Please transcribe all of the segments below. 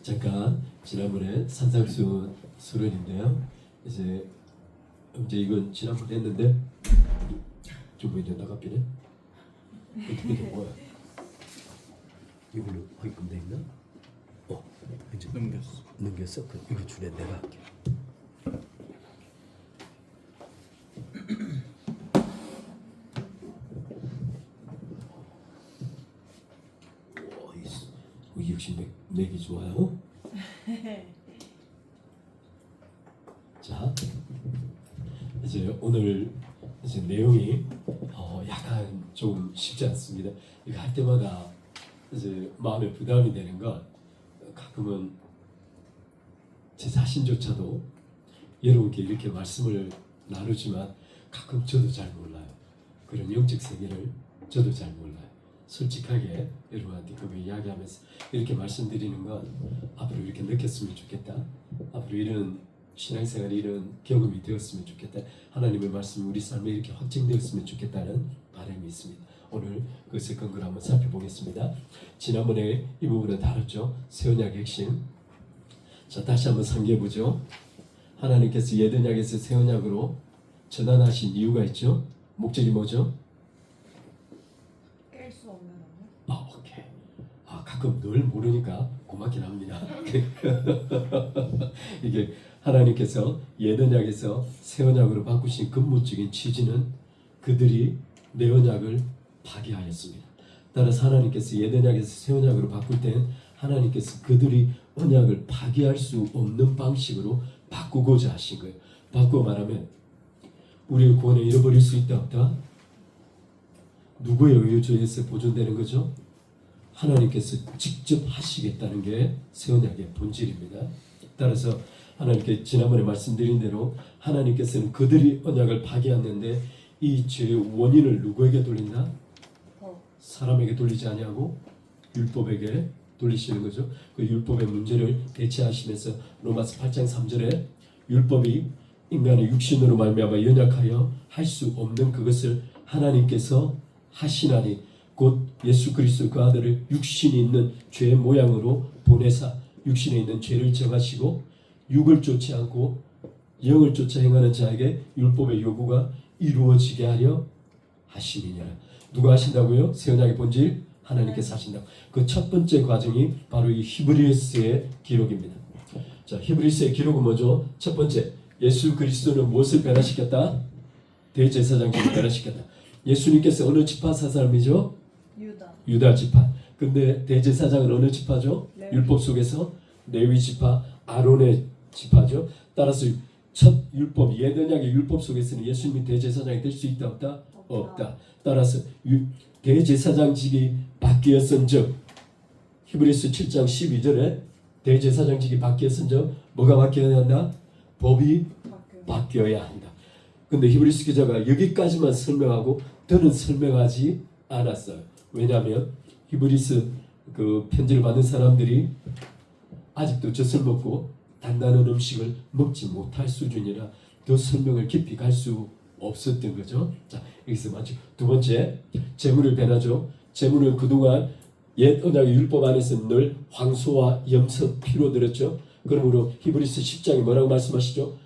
잠깐 지난번에 산상수 수련인데요. 이제 이건 지난번에 했는데 좀 이제 나가비네. 어떻게 된 거야? 이걸로 거기끔 돼 있나? 이제 넘겼어. 그 이거 주례 내가 할게. 이 역시 맥이 좋아요. 자, 이제 오늘 이제 내용이 약간 좀 쉽지 않습니다. 이거 할 때마다 이제 마음에 부담이 되는 건 가끔은 제 자신조차도 여러분께 이렇게 말씀을 나누지만 가끔 저도 잘 몰라요. 그런 영적 세계를 저도 잘 몰라요. 솔직하게 여러분한테 그거 이야기하면서 이렇게 말씀드리는 건 앞으로 이렇게 느꼈으면 좋겠다. 앞으로 이런 신앙생활이 이런 경험이 되었으면 좋겠다. 하나님의 말씀이 우리 삶에 이렇게 확증되었으면 좋겠다는 바람이 있습니다. 오늘 그것의 근거를 한번 살펴보겠습니다. 지난번에 이 부분을 다뤘죠. 새 언약의 핵심. 자, 다시 한번 상기해보죠. 하나님께서 옛 언약에서 새 언약으로 전환하신 이유가 있죠. 목적이 뭐죠? 깰 수 없는 언약? 오케이. 가끔 늘 모르니까 고맙긴 합니다. 이게 하나님께서 옛 언약에서 새 언약으로 바꾸신 근본적인 취지는 그들이 내 언약을 파괴하였습니다. 따라서 하나님께서 옛 언약에서 새 언약으로 바꿀 때는 하나님께서 그들이 언약을 파괴할 수 없는 방식으로 바꾸고자 하신 거예요. 바꾸어 말하면 우리의 구원을 잃어버릴 수 있다 없다? 누구의 의주에서 보존되는 거죠? 하나님께서 직접 하시겠다는 게 새 언약의 본질입니다. 따라서 하나님께 지난번에 말씀드린 대로 하나님께서는 그들이 언약을 파괴했는데 이 죄의 원인을 누구에게 돌린다? 사람에게 돌리지 아니하고 율법에게 돌리시는 거죠. 그 율법의 문제를 대체하시면서 로마서 8장 3절에 율법이 인간의 육신으로 말미암아 연약하여 할 수 없는 그것을 하나님께서 하시나니 곧 예수 그리스도 그 아들을 육신이 있는 죄의 모양으로 보내사 육신에 있는 죄를 정하시고 육을 쫓지 않고 영을 쫓아 행하는 자에게 율법의 요구가 이루어지게 하려 하심이니라. 누가 하신다고요? 새 언약의 본질 하나님께서 하신다고. 그 첫 번째 과정이 바로 이 히브리서의 기록입니다. 자, 히브리서의 기록은 뭐죠? 첫 번째, 예수 그리스도는 무엇을 변화시켰다? 대제사장직을 변화시켰다. 예수님께서 어느 지파 사람이죠? 유다 지파. 근데 대제사장은 어느 지파죠? 율법 속에서 레위 지파, 아론의 지파죠. 따라서 첫 율법, 옛 언약의 율법 속에서는 예수님이 대제사장이 될 수 있다 없다? 없다. 따라서 대제사장직이 바뀌었은즉 히브리서 7장 12절에 대제사장직이 바뀌었은즉 뭐가 바뀌어야 한다? 법이 바뀌어야 한다. 근데 히브리서 기자가 여기까지만 설명하고 더는 설명하지 않았어요. 왜냐하면 히브리서 그 편지를 받은 사람들이 아직도 젖을 먹고 단단한 음식을 먹지 못할 수준이라 더 설명을 깊이 갈 수 없었던 거죠. 자, 여기서 마치 두 번째, 제물을 변하죠. 제물은 그동안 옛 언약의 율법 안에서 늘 황소와 염소 피로 들었죠. 그러므로 히브리서 10장이 뭐라고 말씀하시죠?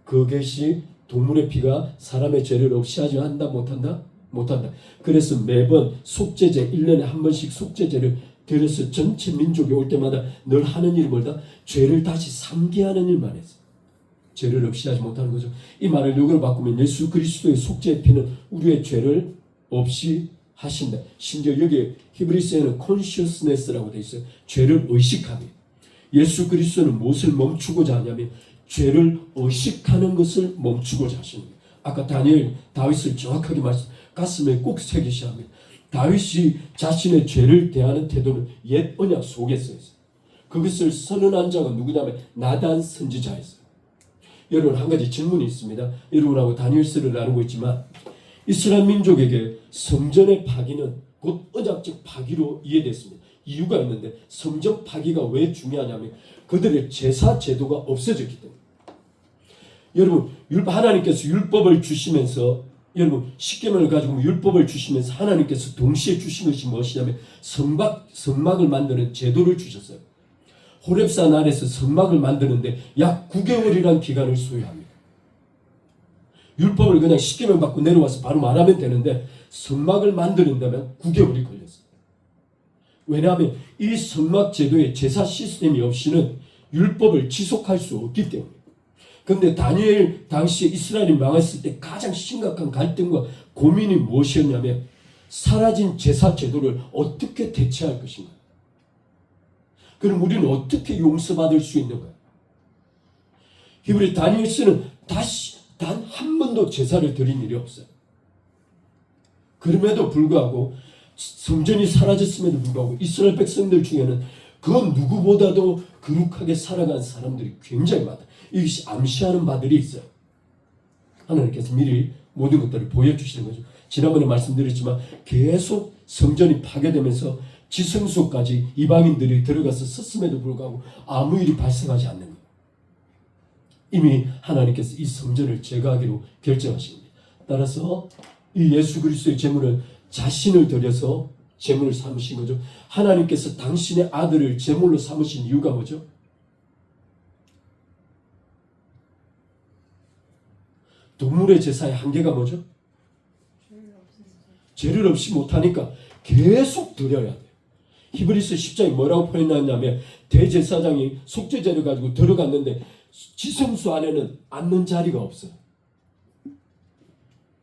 그것이 동물의 피가 사람의 죄를 없이 하지 한다 못한다? 못한다. 그래서 매번 속죄제 1년에 한 번씩 속죄제를 드려서 전체 민족이 올 때마다 늘 하는 일이 뭐다? 죄를 다시 상기하는 일만 했어요. 죄를 없이 하지 못하는 거죠. 이 말을 역으로 바꾸면 예수 그리스도의 속죄의 피는 우리의 죄를 없이 하신다. 심지어 여기 히브리서에는 consciousness라고 되어 있어요. 죄를 의식하며. 예수 그리스도는 무엇을 멈추고자 하냐면 죄를 의식하는 것을 멈추고자 하시는 거예요. 아까 다윗을 정확하게 가슴에 꼭 새기셔야 합니다. 다윗이 자신의 죄를 대하는 태도는 옛 언약 속에서 있어요. 그것을 선언한 자가 누구냐면 나단 선지자였어요. 여러분, 한 가지 질문이 있습니다. 여러분하고 다니엘서를 나누고 있지만 이스라엘 민족에게 성전의 파기는 곧 언약적 파기로 이해됐습니다. 이유가 있는데 성전 파기가 왜 중요하냐면 그들의 제사 제도가 없어졌기 때문에. 여러분, 하나님께서 율법을 주시면서 여러분 십계명을 가지고 율법을 주시면서 하나님께서 동시에 주신 것이 무엇이냐면 성막을 만드는 제도를 주셨어요. 호렙산 아래서 성막을 만드는데 약 9개월이란 기간을 소요합니다. 율법을 그냥 10개명 받고 내려와서 바로 말하면 되는데 성막을 만드는다면 9개월이 걸렸어요. 왜냐하면 이 성막 제도의 제사 시스템이 없이는 율법을 지속할 수 없기 때문에. 그런데 다니엘 당시에 이스라엘이 망했을 때 가장 심각한 갈등과 고민이 무엇이었냐면 사라진 제사 제도를 어떻게 대체할 것인가. 그럼 우리는 어떻게 용서받을 수 있는가? 히브리 다니엘서는 다시 단 한 번도 제사를 드린 일이 없어요. 그럼에도 불구하고 성전이 사라졌음에도 불구하고 이스라엘 백성들 중에는 그 누구보다도 거룩하게 살아간 사람들이 굉장히 많다. 이것이 암시하는 바들이 있어요. 하나님께서 미리 모든 것들을 보여주시는 거죠. 지난번에 말씀드렸지만 계속 성전이 파괴되면서 지성소까지 이방인들이 들어가서 섰음에도 불구하고 아무 일이 발생하지 않는 거예요. 이미 하나님께서 이 성전을 제거하기로 결정하신 겁니다. 따라서 이 예수 그리스도의 제물을 자신을 들여서 제물을 삼으신 거죠. 하나님께서 당신의 아들을 제물로 삼으신 이유가 뭐죠? 동물의 제사의 한계가 뭐죠? 죄를 없이 못하니까 계속 드려야 돼요. 히브리서 10장에 뭐라고 표현하냐면 대제사장이 속죄제를 가지고 들어갔는데 지성소 안에는 앉는 자리가 없어요.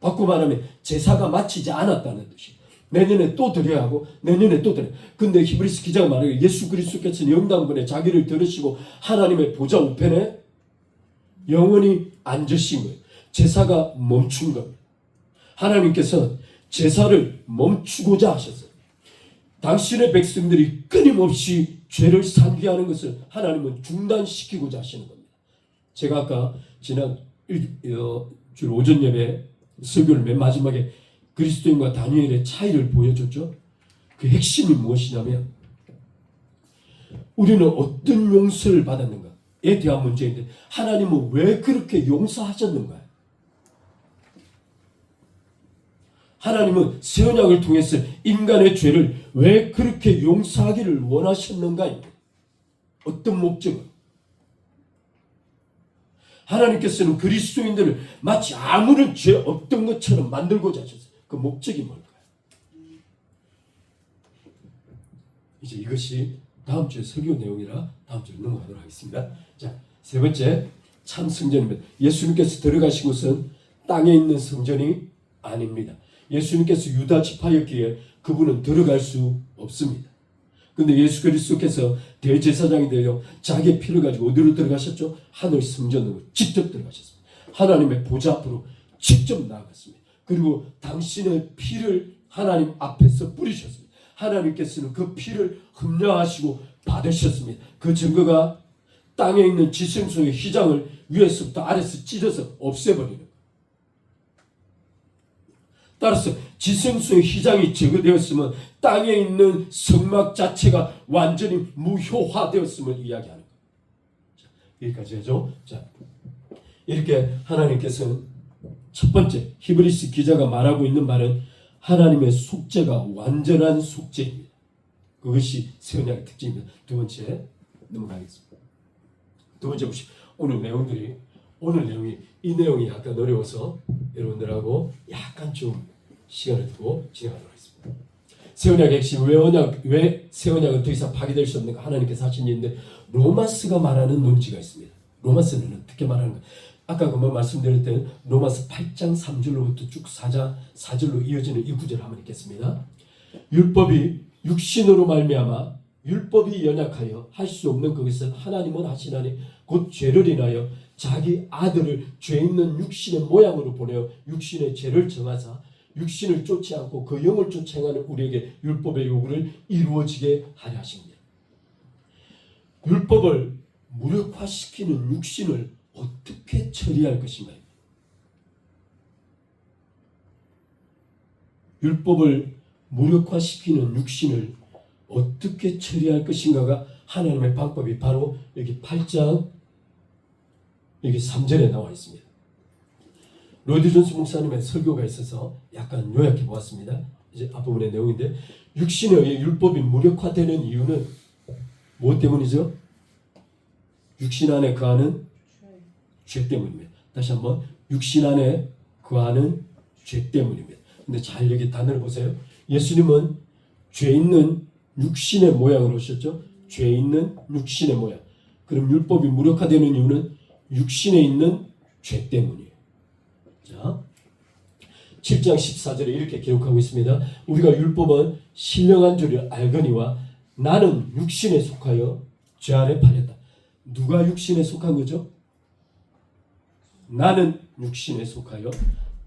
바꿔 말하면 제사가 마치지 않았다는 뜻이에요. 내년에 또 드려야 하고 내년에 또 드려야. 근데 히브리서 기자가 말해요. 예수 그리스도께서는 영당분에 자기를 들으시고 하나님의 보좌 우편에 영원히 앉으신 거예요. 제사가 멈춘 겁니다. 하나님께서 제사를 멈추고자 하셨어요. 당신의 백성들이 끊임없이 죄를 상기하는 것을 하나님은 중단시키고자 하시는 겁니다. 제가 아까 지난 주 오전 예배 설교를 맨 마지막에 그리스도인과 다니엘의 차이를 보여줬죠. 그 핵심이 무엇이냐면 우리는 어떤 용서를 받았는가에 대한 문제인데 하나님은 왜 그렇게 용서하셨는가? 하나님은 새 언약을 통해서 인간의 죄를 왜 그렇게 용서하기를 원하셨는가? 어떤 목적으로? 하나님께서는 그리스도인들을 마치 아무런 죄 없던 것처럼 만들고자 하셨어요. 그 목적이 뭘까요? 이제 이것이 다음 주에 설교 내용이라 다음 주에 넘어가도록 하겠습니다. 자, 세 번째 참 성전입니다. 예수님께서 들어가신 곳은 땅에 있는 성전이 아닙니다. 예수님께서 유다 지파였기에 그분은 들어갈 수 없습니다. 근데 예수 그리스도께서 대제사장이 되어 자기의 피를 가지고 어디로 들어가셨죠? 하늘 성전으로 직접 들어가셨습니다. 하나님의 보좌 앞으로 직접 나아갔습니다. 그리고 당신의 피를 하나님 앞에서 뿌리셨습니다. 하나님께서는 그 피를 흠량하시고 받으셨습니다. 그 증거가 땅에 있는 지성소의 휘장을 위에서부터 아래서 찢어서 없애버리는 거예요. 따라서 지성소의 휘장이 제거되었으면 땅에 있는 성막 자체가 완전히 무효화되었음을 이야기하는 거예요. 자, 여기까지 하죠. 자, 이렇게 하나님께서는 첫 번째 히브리서 기자가 말하고 있는 말은 하나님의 속죄가 완전한 속죄입니다. 그것이 새 언약의 특징입니다. 두 번째 넘어가겠습니다. 두 번째 보시죠. 오늘 내용이 이 내용이 약간 어려워서 여러분들하고 약간 좀 시간을 두고 진행하도록 하겠습니다. 새 언약의 핵심, 왜 새 언약은 더 이상 파괴될 수 없는가? 하나님께서 하신 일인데 로마스가 말하는 논지가 있습니다. 로마스는 어떻게 말하는가? 아까 그만 말씀드릴 때는 로마서 8장 3절로부터 쭉 4절로 이어지는 이 구절을 한번 읽겠습니다. 율법이 육신으로 말미암아 율법이 연약하여 할 수 없는 그것을 하나님은 하시나니 곧 죄를 인하여 자기 아들을 죄 있는 육신의 모양으로 보내어 육신의 죄를 정하사 육신을 쫓지 않고 그 영을 쫓아 행하는 우리에게 율법의 요구를 이루어지게 하려 하십니다. 율법을 무력화시키는 육신을 어떻게 처리할 것인가? 율법을 무력화시키는 육신을 어떻게 처리할 것인가가 하나님의 방법이 바로 여기 8장 여기 3절에 나와 있습니다. 로이드 존스 목사님의 설교가 있어서 약간 요약해 보았습니다. 이제 앞부분의 내용인데 육신에 의해 율법이 무력화되는 이유는 무엇 때문이죠? 육신 안에 거하는 죄 때문입니다. 다시 한번 육신 안에 거하는 죄 때문입니다. 근데 잘 여기 단어를 보세요. 예수님은 죄 있는 육신의 모양으로 오셨죠. 죄 있는 육신의 모양. 그럼 율법이 무력화되는 이유는 육신에 있는 죄 때문이에요. 자, 7장 14절에 이렇게 기록하고 있습니다. 우리가 율법은 신령한 줄을 알거니와 나는 육신에 속하여 죄 아래 팔렸다. 누가 육신에 속한 거죠? 나는 육신에 속하여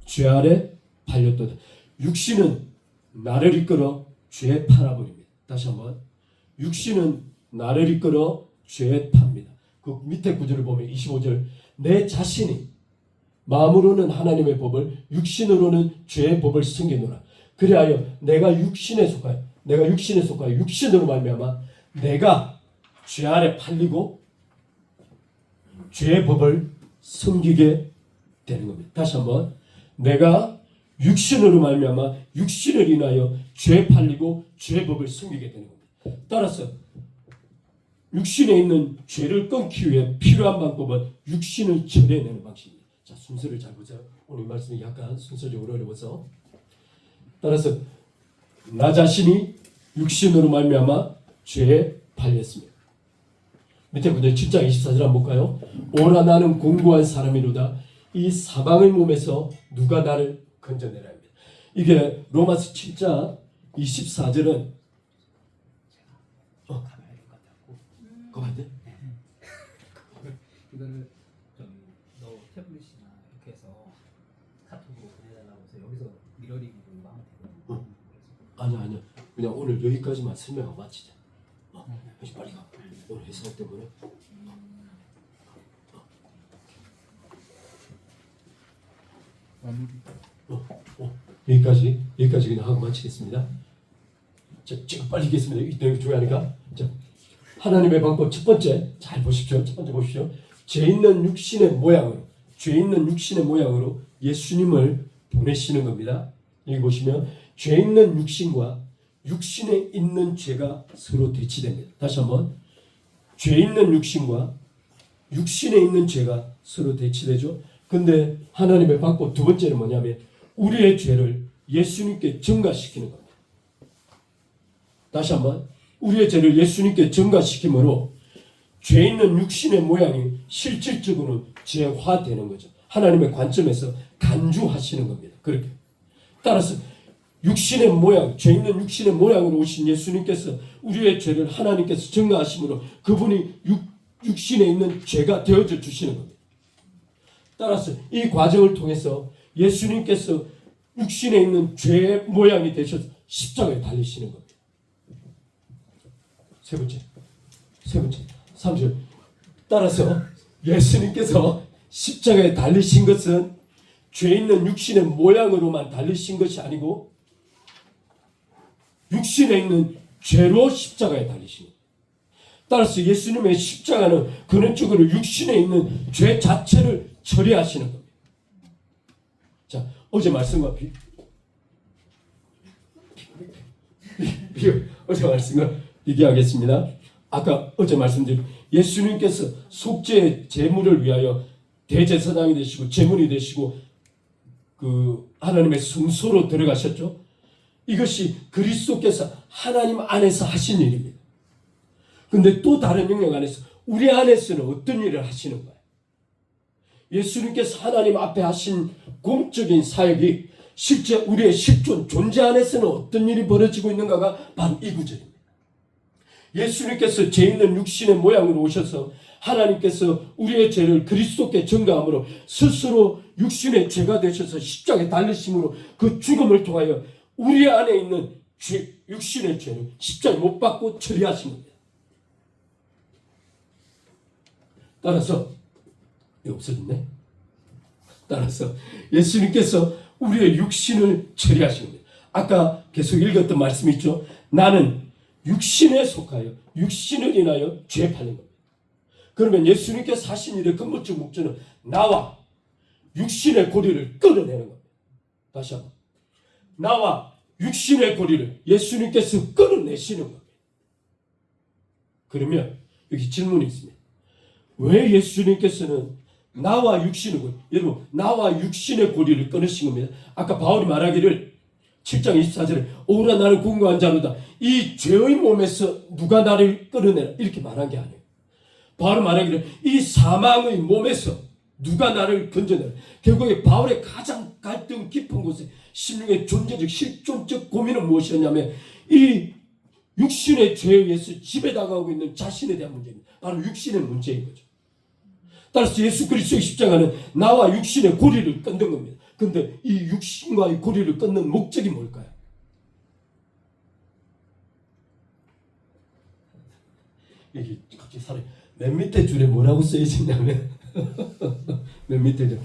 죄 아래 팔렸도다. 육신은 나를 이끌어 죄에 팔아버립니다. 다시 한번, 육신은 나를 이끌어 죄에 팝니다. 그 밑에 구절을 보면 25절, 내 자신이 마음으로는 하나님의 법을 육신으로는 죄의 법을 숨기노라. 그리하여 내가 육신에 속하여 육신으로 말미암아 내가 죄 아래 팔리고 죄의 법을 숨기게 되는 겁니다. 다시 한번, 내가 육신으로 말미암아 육신을 인하여 죄에 팔리고 죄의 법을 숨기게 되는 겁니다. 따라서 육신에 있는 죄를 끊기 위해 필요한 방법은 육신을 절여내는 방식입니다. 자, 순서를 잘 보세요. 오늘 말씀이 약간 순서적으로 어려워서. 따라서 나 자신이 육신으로 말미암아 죄에 팔렸습니다. 밑에 구절 7장 24절 한번 볼까요? 오라 나는 공고한 사람이로다. 이 사방의 몸에서 누가 나를 건져내라 합니다. 이게 로마서 7장 24절은 그거 안 돼? 이거를 너 태블릿이나 이렇게 해서 카톡으로 보내달라고 해서 여기서 미러링으로 이거 하면 되거든요. 아니야. 그냥 오늘 여기까지만 설명하고 마치자. 빨리 가. 오늘 회사 때문에. 여기까지 그냥 하고 마치겠습니다. 자, 지금 빨리 읽겠습니다. 이때 중요하니까. 자, 하나님의 방법 첫 번째, 잘 보십시오. 첫 번째 보십시오. 죄 있는 육신의 모양으로 예수님을 보내시는 겁니다. 여기 보시면 죄 있는 육신과 육신에 있는 죄가 서로 대치됩니다. 다시 한번, 죄 있는 육신과 육신에 있는 죄가 서로 대치되죠. 근데 하나님의 방법 두 번째는 뭐냐면 우리의 죄를 예수님께 전가시키는 겁니다. 다시 한번, 우리의 죄를 예수님께 전가시킴으로 죄 있는 육신의 모양이 실질적으로는 죄화되는 거죠. 하나님의 관점에서 간주하시는 겁니다. 그렇게. 따라서 육신의 모양, 죄 있는 육신의 모양으로 오신 예수님께서 우리의 죄를 하나님께서 전가하심으로 그분이 육신에 있는 죄가 되어져 주시는 겁니다. 따라서 이 과정을 통해서 예수님께서 육신에 있는 죄의 모양이 되셔서 십자가에 달리시는 겁니다. 세 번째, 3절. 따라서 예수님께서 십자가에 달리신 것은 죄 있는 육신의 모양으로만 달리신 것이 아니고 육신에 있는 죄로 십자가에 달리신 겁니다. 따라서 예수님의 십자가는 근원적으로 육신에 있는 죄 자체를 처리하시는 겁니다. 자, 어제 말씀과 비교하겠습니다. 아까 어제 말씀드린 예수님께서 속죄의 제물을 위하여 대제사장이 되시고 제물이 되시고 그 하나님의 성소로 들어가셨죠. 이것이 그리스도께서 하나님 안에서 하신 일입니다. 근데 또 다른 영역 안에서 우리 안에서는 어떤 일을 하시는 거예요? 예수님께서 하나님 앞에 하신 공적인 사역이 실제 우리의 실존 존재 안에서는 어떤 일이 벌어지고 있는가가 바로 이 구절입니다. 예수님께서 죄 있는 육신의 모양으로 오셔서 하나님께서 우리의 죄를 그리스도께 전가함으로 스스로 육신의 죄가 되셔서 십자가에 달리심으로 그 죽음을 통하여 우리 안에 있는 육신의 죄를 십자가에 못 박고 처리하신 겁니다. 따라서 이거 없어졌네. 따라서 예수님께서 우리의 육신을 처리하신 겁니다. 아까 계속 읽었던 말씀이 있죠. 나는 육신에 속하여 육신을 인하여 죄에 팔린 겁니다. 그러면 예수님께서 하신 일의 근본적 목적은 나와 육신의 고리를 끊어내는 겁니다. 다시 한번, 나와 육신의 고리를 예수님께서 끊어내시는 겁니다. 그러면 여기 질문이 있습니다. 왜 예수님께서는 나와 육신의 고리, 여러분 나와 육신의 고리를 끊으신 겁니다. 아까 바울이 말하기를 7장 24절에 오라 나는 궁고한 자로다. 이 죄의 몸에서 누가 나를 끌어내라 이렇게 말한 게 아니에요. 바울이 말하기를 이 사망의 몸에서 누가 나를 건져내라. 결국에 바울의 가장 갈등 깊은 곳에 심령의 존재적 실존적 고민은 무엇이었냐면 이 육신의 죄에 의해서 지배당하고 있는 자신에 대한 문제입니다. 바로 육신의 문제인 거죠. 따라서 예수 그리스도의 십자가는 나와 육신의 고리를 끊는 겁니다. 그런데 이 육신과의 고리를 끊는 목적이 뭘까요? 여기 갑자기 사람이 맨 밑에 줄에 뭐라고 써있냐면 맨 밑에 줄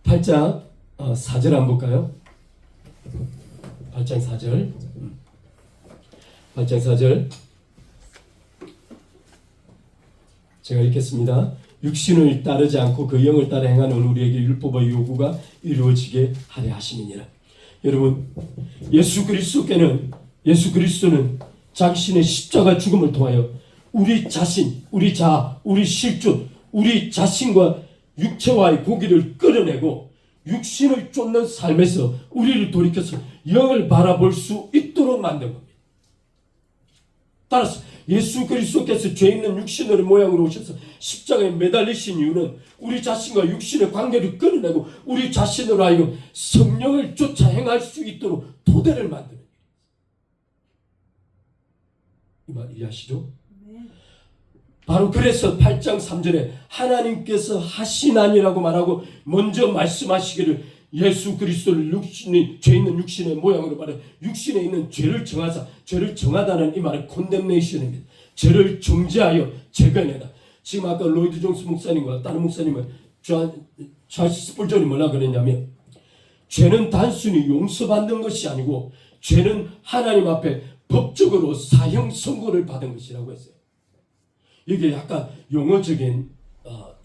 8장 4절 한번 볼까요? 8장 4절 8장 4절 제가 읽겠습니다. 육신을 따르지 않고 그 영을 따라 행하는 우리에게 율법의 요구가 이루어지게 하려 하심이니라. 여러분 예수 그리스도는 자신의 십자가 죽음을 통하여 우리 자신, 우리 자아, 우리 실존, 우리 자신과 육체와의 고기를 끌어내고 육신을 쫓는 삶에서 우리를 돌이켜서 영을 바라볼 수 있도록 만든 겁니다. 따라서 예수 그리스도께서 죄 있는 육신의 모양으로 오셔서 십자가에 매달리신 이유는 우리 자신과 육신의 관계를 끊어내고 우리 자신으로 하여금 성령을 쫓아 행할 수 있도록 토대를 만드는 거예요. 이 말 이해하시죠? 바로 그래서 8장 3절에 하나님께서 하시나니라고 말하고 먼저 말씀하시기를 예수 그리스도를 죄 있는 육신의 모양으로 말해 육신에 있는 죄를 정하사 죄를 정하다는 이 말은 콘뎀네이션입니다. 죄를 정죄하여 제거해내다. 지금 아까 로이드 존스 목사님과 다른 목사님은 찰스 스폴전이 뭐라 그랬냐면 죄는 단순히 용서받는 것이 아니고 죄는 하나님 앞에 법적으로 사형 선고를 받은 것이라고 했어요. 이게 약간 용어적인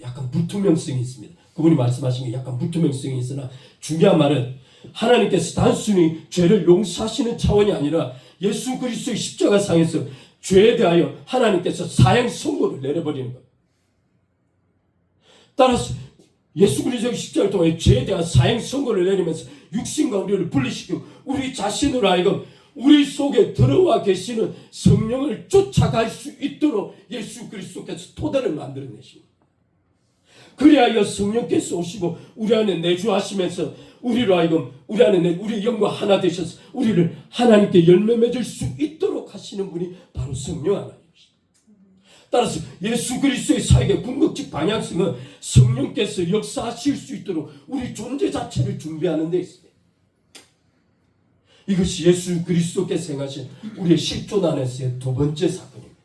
약간 불투명성이 있습니다. 그분이 말씀하신 게 약간 불투명성이 있으나 중요한 말은 하나님께서 단순히 죄를 용서하시는 차원이 아니라 예수 그리스도의 십자가상에서 죄에 대하여 하나님께서 사형 선고를 내려버리는 것. 따라서 예수 그리스도의 십자가를 통해 죄에 대한 사형 선고를 내리면서 육신과 우리를 분리시키고 우리 자신으로 하여금 우리 속에 들어와 계시는 성령을 쫓아갈 수 있도록 예수 그리스도께서 토대를 만들어내십니다. 그리하여 성령께서 오시고 우리 안에 내주하시면서 우리로 하여금 우리 안에 우리 영과 하나 되셔서 우리를 하나님께 열매 맺을 수 있도록 하시는 분이 바로 성령 하나님이십니다. 따라서 예수 그리스도의 사역의 궁극적 방향성은 성령께서 역사하실 수 있도록 우리 존재 자체를 준비하는 데 있습니다. 이것이 예수 그리스도께서 행하신 우리의 실존 안에서의 두 번째 사건입니다.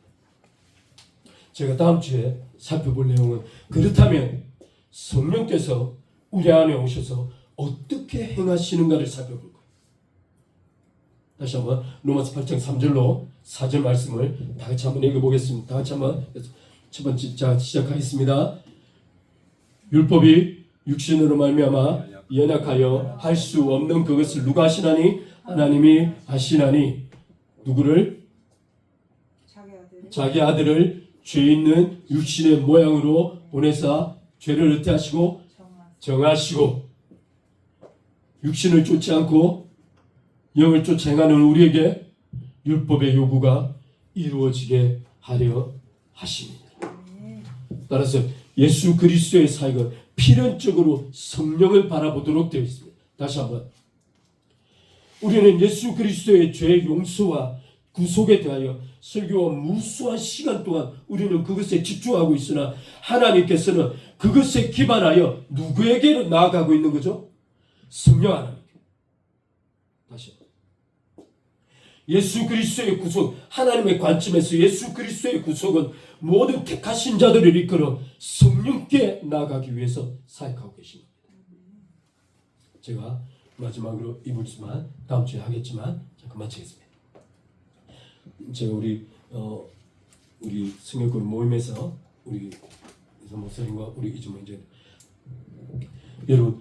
제가 다음 주에 살펴볼 내용은 그렇다면 성령께서 우리 안에 오셔서 어떻게 행하시는가를 살펴볼 거예요. 다시 한번 로마서 8장 3절로 4절 말씀을 다 같이 한번 읽어보겠습니다. 다 같이 한번 첫 번째 자 시작하겠습니다. 율법이 육신으로 말미암아 연약하여 할 수 없는 그것을 누가 하시나니 하나님이 하시나니 누구를? 자기 아들을 죄 있는 육신의 모양으로 보내사 죄를 의태하시고 정하시고 육신을 쫓지 않고 영을 쫓아 행하는 우리에게 율법의 요구가 이루어지게 하려 하십니다. 따라서 예수 그리스도의 사역은 필연적으로 성령을 바라보도록 되어 있습니다. 다시 한번 우리는 예수 그리스도의 죄 용서와 구속에 대하여 설교와 무수한 시간 동안 우리는 그것에 집중하고 있으나 하나님께서는 그것에 기반하여 누구에게로 나아가고 있는 거죠? 성령 하나님께. 다시 예수 그리스도의 구속, 하나님의 관점에서 예수 그리스도의 구속은 모든 택하신 자들을 이끌어 성령께 나아가기 위해서 사역하고 계십니다. 제가 마지막으로 이 말씀만 다음 주에 하겠지만 그만 치겠습니다. 제가 우리 성령권 모임에서 우리 이선 목사님과 우리 이주모 이제 여러분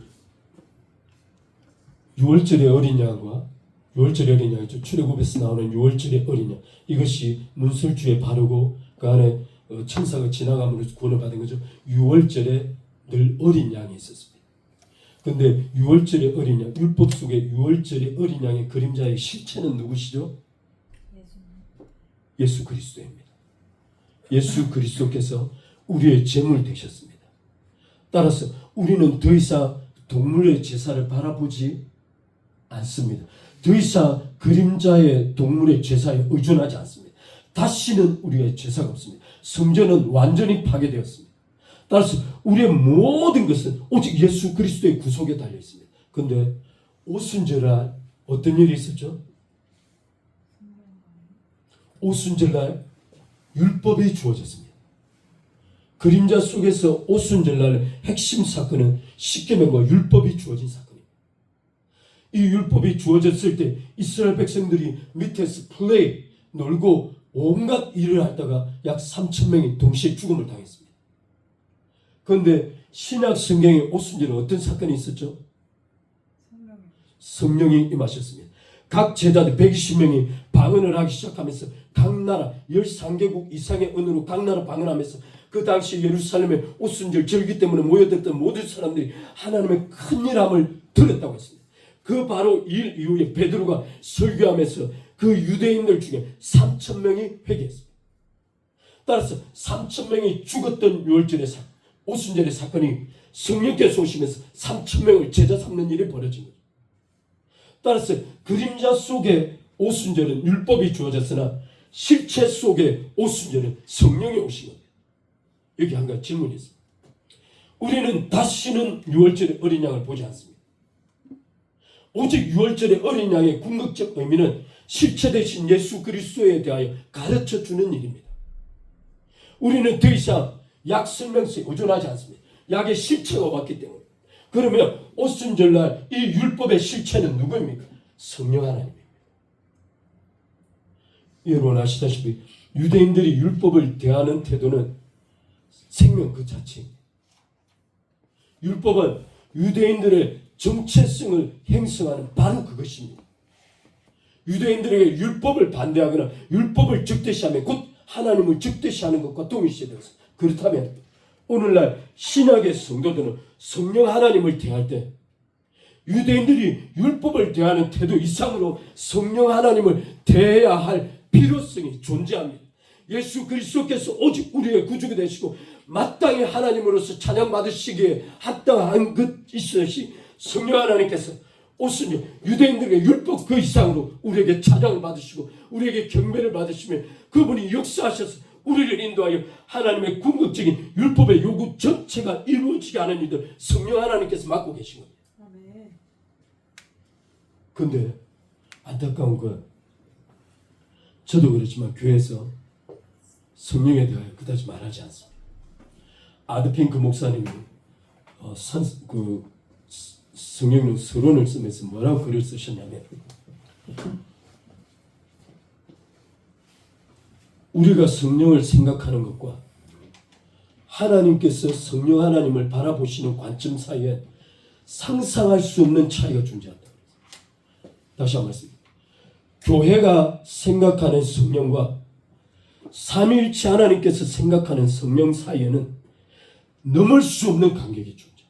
6월절의 어린 양과 6월절의 어린 양, 출애굽에서 나오는 6월절의 어린 양 이것이 문설주에 바르고 그 안에 천사가 지나감으로 구원을 받은 거죠. 유월절에 늘 어린 양이 있었습니다. 근데 유월절의 어린 양, 율법 속에 유월절의 어린 양의 그림자의 실체는 누구시죠? 예수 그리스도입니다. 예수 그리스도께서 우리의 제물 되셨습니다. 따라서 우리는 더 이상 동물의 제사를 바라보지 않습니다. 더 이상 그림자의 동물의 제사에 의존하지 않습니다. 다시는 우리의 제사가 없습니다. 성전은 완전히 파괴되었습니다. 따라서 우리의 모든 것은 오직 예수 그리스도의 구속에 달려 있습니다. 그런데 오순절날 어떤 일이 있었죠? 오순절날 율법이 주어졌습니다. 그림자 속에서 오순절날 핵심 사건은 십계명과 율법이 주어진 사건입니다. 이 율법이 주어졌을 때 이스라엘 백성들이 밑에서 플레이, 놀고 온갖 일을 하다가 약 3,000명이 동시에 죽음을 당했습니다. 그런데 신약 성경에 오순절에 어떤 사건이 있었죠? 성령이 임하셨습니다. 각 제자들 120명이 방언을 하기 시작하면서 각 나라 13개국 이상의 언어로 각 나라 방언하면서 그 당시 예루살렘에 오순절 절기 때문에 모여들었던 모든 사람들이 하나님의 큰 일함을 들었다고 했습니다. 그 바로 일 이후에 베드로가 설교하면서 그 유대인들 중에 3,000명이 회개했습니다. 따라서 3,000명이 죽었던 유월절의 오순절의 사건이 성령께서 오시면서 3,000명을 제자 삼는 일이 벌어진 거죠. 따라서 그림자 속에 오순절은 율법이 주어졌으나 실체 속에 오순절은 성령이 오신 겁니다. 여기 한 가지 질문이 있습니다. 우리는 다시는 유월절의 어린 양을 보지 않습니다. 오직 유월절의 어린 양의 궁극적 의미는 실체 대신 예수 그리스도에 대하여 가르쳐주는 일입니다. 우리는 더 이상 약 설명서에 의존하지 않습니다. 약의 실체가 왔기 때문에. 그러면 오순절날 이 율법의 실체는 누구입니까? 성령 하나님입니다. 여러분 아시다시피 유대인들이 율법을 대하는 태도는 생명 그 자체입니다. 율법은 유대인들의 정체성을 형성하는 바로 그것입니다. 유대인들에게 율법을 반대하거나 율법을 적대시하면 곧 하나님을 적대시하는 것과 동일시되었습니다. 그렇다면 오늘날 신약의 성도들은 성령 하나님을 대할 때 유대인들이 율법을 대하는 태도 이상으로 성령 하나님을 대해야 할 필요성이 존재합니다. 예수 그리스도께서 오직 우리의 구주가 되시고 마땅히 하나님으로서 찬양받으시기에 합당한 것이시듯이 성령 하나님께서 오순절 유대인들에게 율법 그 이상으로 우리에게 찬양을 받으시고 우리에게 경배를 받으시며 그분이 역사하셔서 우리를 인도하여 하나님의 궁극적인 율법의 요구 전체가 이루어지게 하는 일들 성령 하나님께서 맡고 계신 겁니다. 그런데 안타까운 건 저도 그렇지만 교회에서 성령에 대하여 그다지 말하지 않습니다. 아드핑크 목사님이 성령 서론을 쓰면서 뭐라고 글을 쓰셨냐면 우리가 성령을 생각하는 것과 하나님께서 성령 하나님을 바라보시는 관점 사이에 상상할 수 없는 차이가 존재한다. 다시 한 말씀. 교회가 생각하는 성령과 삼위일체 하나님께서 생각하는 성령 사이에는 넘을 수 없는 간격이 존재.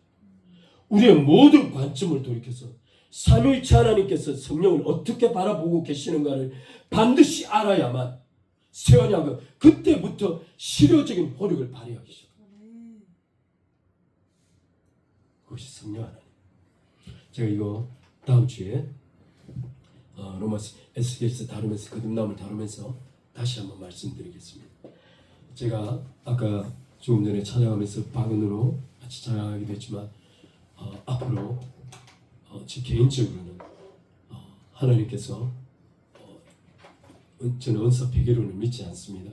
우리의 모든 관점을 돌이켜서 삼위일체 하나님께서 성령을 어떻게 바라보고 계시는가를 반드시 알아야만 새 언약은 그때부터 실효적인 효력을 발휘하기 시작합니다. 그것이 성령 하나님. 제가 이거 다음 주에 로마서 에스겔서 다루면서 거듭남을 다루면서 다시 한번 말씀드리겠습니다. 제가 아까 조금 전에 찬양하면서 방언으로 같이 찬양하기도 했지만 앞으로 제 개인적으로는 하나님께서 저는 은사 폐계론을 믿지 않습니다.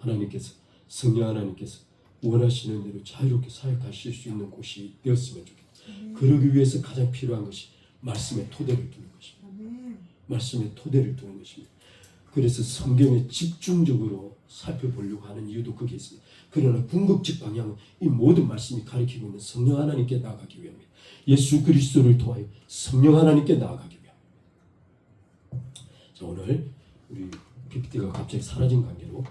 하나님께서 성령 하나님께서 원하시는 대로 자유롭게 사역하실 수 있는 곳이 되었으면 좋겠다. 그러기 위해서 가장 필요한 것이 말씀의 토대를 두는 것입니다. 말씀의 토대를 두는 것입니다. 그래서 성경에 집중적으로 살펴보려고 하는 이유도 거기에 있습니다. 그러나 궁극적 방향은 이 모든 말씀이 가리키고 있는 성령 하나님께 나아가기 위함입니다. 예수 그리스도를 통하여 성령 하나님께 나아가기 위함입니다. 자, 오늘 우리 PPT가 갑자기 사라진 관계로